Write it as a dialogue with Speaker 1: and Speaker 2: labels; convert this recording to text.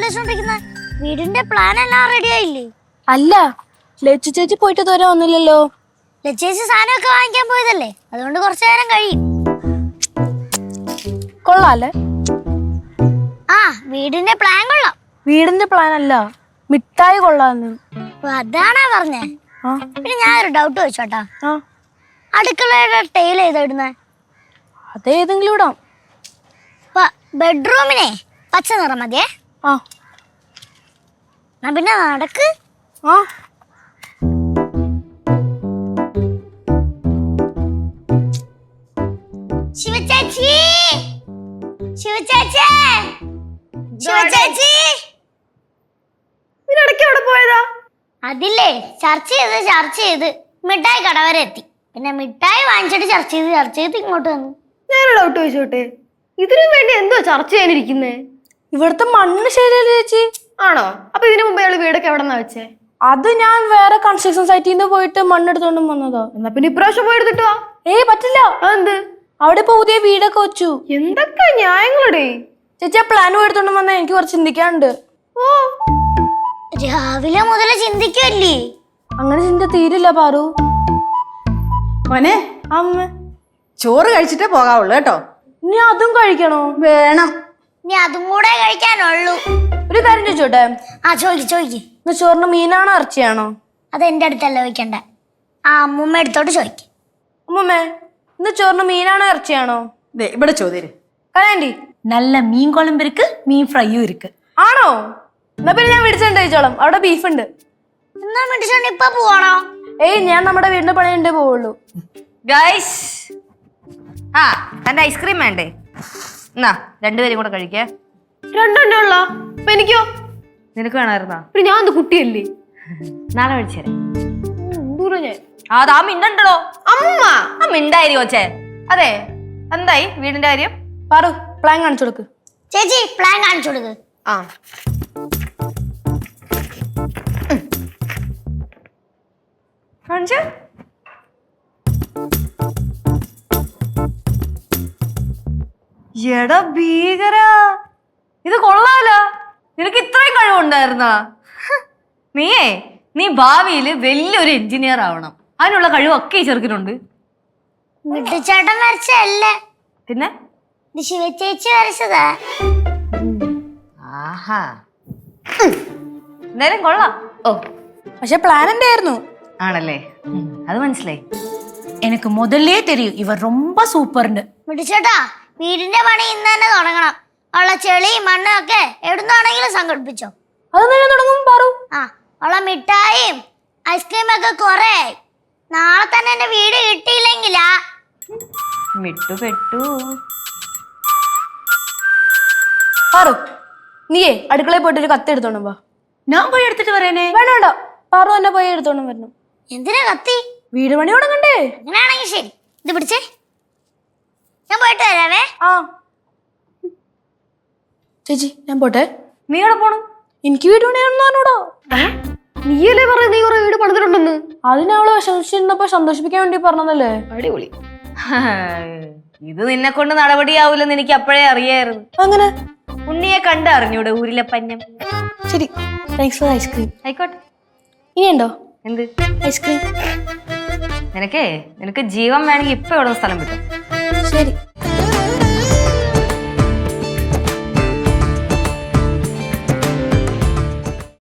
Speaker 1: ആലോചിച്ചോണ്ടിരിക്കുന്നത്? വീടിന്റെ പ്ലാൻ എല്ലാം റെഡി ആയില്ലേ?
Speaker 2: അല്ല, ലച്ചു ചേച്ചി പോയിട്ട് ഇതുവരെ വന്നില്ലല്ലോ.
Speaker 1: ലച്ചേച്ചി സാധനമൊക്കെ വാങ്ങിക്കാൻ പോയതല്ലേ, അതുകൊണ്ട് കുറച്ചു നേരം കഴിയും.
Speaker 2: കൊള്ളാല്ലേ?
Speaker 1: ആ, വീടിന്റെ പ്ലാൻ കൊള്ളാം.
Speaker 2: വീടിന്റെ പ്ലാൻ അല്ല, മിഠായി കൊള്ളാന്ന്.
Speaker 1: അതാണാ പറഞ്ഞേ. പിന്നെ ഞാനൊരു ഡൗട്ട് വെച്ചോട്ടാ. അടുക്കളയുടെ ടൈൽ ഏതാ?
Speaker 2: അതേതെങ്കിലും ഇടാം.
Speaker 1: ബെഡ്റൂമിനെ പച്ച നിറം മതിയേ. പിന്നെ നടക്ക്. ശിവചേച്ചി, ശിവചേച്ചി, ശിവചേച്ചി,
Speaker 3: ഇതിനിടയ്ക്ക് എവിടെ പോയതാ?
Speaker 1: അതില്ലേ, ചർച്ച ചെയ്ത് മിഠായി കട വരെ എത്തി. പിന്നെ മിഠായി വാങ്ങിച്ചിട്ട് ചർച്ച ചെയ്ത് ഇങ്ങോട്ട് വന്നു.
Speaker 3: ഞാനൊരു ഡൗട്ട് ചോദിച്ചോട്ടെ, ഇതിനു വേണ്ടി എന്തോ ചർച്ച ചെയ്യാനിരിക്കുന്നേ?
Speaker 2: ഇവിടുത്തെ മണ്ണ് ശരിയല്ലേ ചേച്ചി?
Speaker 3: ആണോ? അപ്പൊ ഇതിനു മുമ്പ് അയാൾ വീടൊക്കെ എവിടെന്നാ വെച്ചേ?
Speaker 2: അത് ഞാൻ വേറെ കൺസ്ട്രക്ഷൻ സൈറ്റിൽ നിന്ന് പോയിട്ട് മണ്ണെടുത്തോണ്ടും വന്നതാ.
Speaker 3: എന്നാ പിന്നെ ഇപ്രാവശ്യം പോയെടുത്തിട്ടോ?
Speaker 2: പറ്റില്ല.
Speaker 3: അതെന്ത്?
Speaker 2: അവിടെ ഇപ്പൊ പുതിയ വീടൊക്കെ വെച്ചു.
Speaker 3: എന്തൊക്കെ ന്യായങ്ങളടേ
Speaker 2: ചേച്ചി. ആ പ്ലാൻ എടുത്തോണ്ട് വന്നാൽ എനിക്ക് കുറച്ച് ചിന്തിക്കാനുണ്ട്.
Speaker 3: ഓ,
Speaker 1: രാവിലെ മുതൽ ചിന്തിക്കല്ലേ?
Speaker 2: അങ്ങനെ ചിന്ത തീരില്ല പാറു.
Speaker 4: മോനെ,
Speaker 2: അമ്മ
Speaker 4: ചോറ് കഴിച്ചിട്ടേ പോകാവുള്ളൂ കേട്ടോ.
Speaker 2: ഇനി അതും കഴിക്കണോ?
Speaker 4: വേണം.
Speaker 1: ഇനി അതും കൂടെ കഴിക്കാനുള്ളൂ.
Speaker 2: ഒരു കാര്യം ചോദിച്ചോട്ടെ?
Speaker 1: ചോദിക്ക്.
Speaker 2: ഇന്ന് ചോറിന് മീനാണോ ഇറച്ചിയാണോ?
Speaker 1: അത് എന്റെ അടുത്തല്ല ചോദിക്കണ്ട, ആ അമ്മൂമ്മ എടുത്തോട്ട് ചോദിക്കും.
Speaker 2: അമ്മൂമ്മേ, ഇന്ന് ചോറിന് മീനാണോ ഇറച്ചിയാണോ?
Speaker 4: ഇവിടെ ചോദ്യം.
Speaker 2: കലാൻറ്റി,
Speaker 5: நல்ல மீன் குழம்பு இருக்கு, மீன் ஃப்ரையும் இருக்கு.
Speaker 2: ആണോ? എന്നാ പിന്നെ ഞാൻ വിളിച്ചിട്ട് കഴിച്ചോളാം. അവിടെ ബീഫ് ഉണ്ട്.
Speaker 1: എന്നാ മേടിച്ചോണ്ട് ഇപ്പൊ പോവാണോ?
Speaker 2: ഞാൻ നമ്മുടെ വീടിന്റെ പണിയുണ്ടേ പോവുള്ളൂ.
Speaker 6: ഗൈസ്, തന്റെ ഐസ്ക്രീം വേണ്ടേ? എന്നാ രണ്ടുപേരും കൂടെ കഴിക്കേ.
Speaker 3: രണ്ടെണ്ണേ ഉള്ള. അപ്പൊ എനിക്കോ?
Speaker 6: നിനക്ക് വേണമായിരുന്നാ?
Speaker 3: പിന്നെ ഞാൻ എന്ത് കുട്ടിയല്ലേ?
Speaker 6: നാളെ മേടിച്ചേരാ.
Speaker 3: ദൂരം ഞാൻ.
Speaker 6: അതാ മിണ്ടോ
Speaker 3: അമ്മ.
Speaker 6: ആ മിണ്ടായി കോച്ചേ. അതെ, എന്തായി വീടിന്റെ കാര്യം?
Speaker 2: പാറു, പ്ലാൻ കാണിച്ചു കൊടുക്ക്.
Speaker 1: ചേച്ചി, പ്ലാൻ കാണിച്ചു കൊടുക്ക്.
Speaker 6: കാണിച്ച എടാ ഭീകര, ഇത് കൊള്ളാലോ. നിനക്ക് ഇത്രയും കഴിവുണ്ടായിരുന്നാ? നീ ഭാവിയില് വലിയൊരു എഞ്ചിനീയർ ആവണം. അതിനുള്ള കഴിവൊക്കെ ഈ ചെറുക്കിനുണ്ട്.
Speaker 1: മിട്ടിച്ചേട്ടൻ വരച്ചല്ലേ?
Speaker 6: പിന്നെ
Speaker 1: ശിവചേച്ചി വരച്ചതാ.
Speaker 6: ആഹാ, എന്തായാലും കൊള്ളാം.
Speaker 2: പക്ഷെ പ്ലാൻ എന്റെ ആയിരുന്നു.
Speaker 6: ആണല്ലേ? അത് മനസ്സിലായി.
Speaker 5: எனக்கு முதல்லே தெரியும் இவர் ரொம்ப சூப்பர்னு.
Speaker 1: മിട്ടിച്ചേട്ടാ, വീടിന്റെ പണി ഇന്ന് തന്നെ തുടങ്ങണം. ഉള്ള ചെളിയും മണ്ണും ഒക്കെ എവിടുന്നാണെങ്കിലും സംഘടിപ്പിച്ചോ.
Speaker 2: അത് തന്നെ തുടങ്ങും പാറു.
Speaker 1: ഉള്ള മിഠായിയും ഐസ്ക്രീം ഒക്കെ കൊറേ ആയി. നാളെ തന്നെ എന്റെ വീട് കിട്ടിയില്ലെങ്കിലാ
Speaker 6: മിട്ടുപെട്ടു.
Speaker 2: പാറു, നീയേ അടുക്കളയിൽ പോയിട്ട് ഒരു കത്തി എടുത്തോണ്ട് വാ.
Speaker 5: நான் போய் எடுத்துட்டு வரேனே.
Speaker 2: വേണ്ട, പാറു തന്നെ പോയി എടുത്തോണ്ട് വരണം.
Speaker 1: എന്തിനാ കത്തി?
Speaker 2: വീട് പണി തുടങ്ങണ്ടേ?
Speaker 1: അങ്ങനെയാണെങ്കിൽ ശരി, ഇത് പിടിച്ചേ, ഞാൻ പോയിട്ട് വരാവേ.
Speaker 2: ചേച്ചി, ഞാൻ പോട്ടെ.
Speaker 6: നീ എവിടെ പോണു?
Speaker 2: എനിക്ക് വീട് പണിയാണെന്ന് പറഞ്ഞൂടോ.
Speaker 3: നീയല്ലേ പറഞ്ഞ നീ കുറെ വീട് പണിതിട്ടുണ്ടെന്ന്?
Speaker 2: അതിനവളെ വിഷമിച്ചിരുന്നപ്പോ സന്തോഷിപ്പിക്കാൻ വേണ്ടി പറഞ്ഞതല്ലേ.
Speaker 3: അടിപൊളി.
Speaker 6: ഇത് നിന്നെ കൊണ്ട് നടപടിയാവൂലെന്ന് എനിക്ക് അപ്പോഴേ അറിയായിരുന്നു.
Speaker 2: അങ്ങനെ
Speaker 6: ഉണ്ണിയെ കണ്ട് അറിഞ്ഞൂടെ ഊരിലെ പഞ്ഞം.
Speaker 2: ശരി, താങ്ക്സ് ഫോർ ഐസ്ക്രീം.
Speaker 6: ആയിക്കോട്ടെ.
Speaker 2: ഇനിയുണ്ടോ
Speaker 6: എന്ത്
Speaker 2: ഐസ്ക്രീം?
Speaker 6: നിനക്ക് ജീവൻ വേണമെങ്കിൽ ഇപ്പൊ എവിടെ സ്ഥലം കിട്ടും.
Speaker 2: ശരി.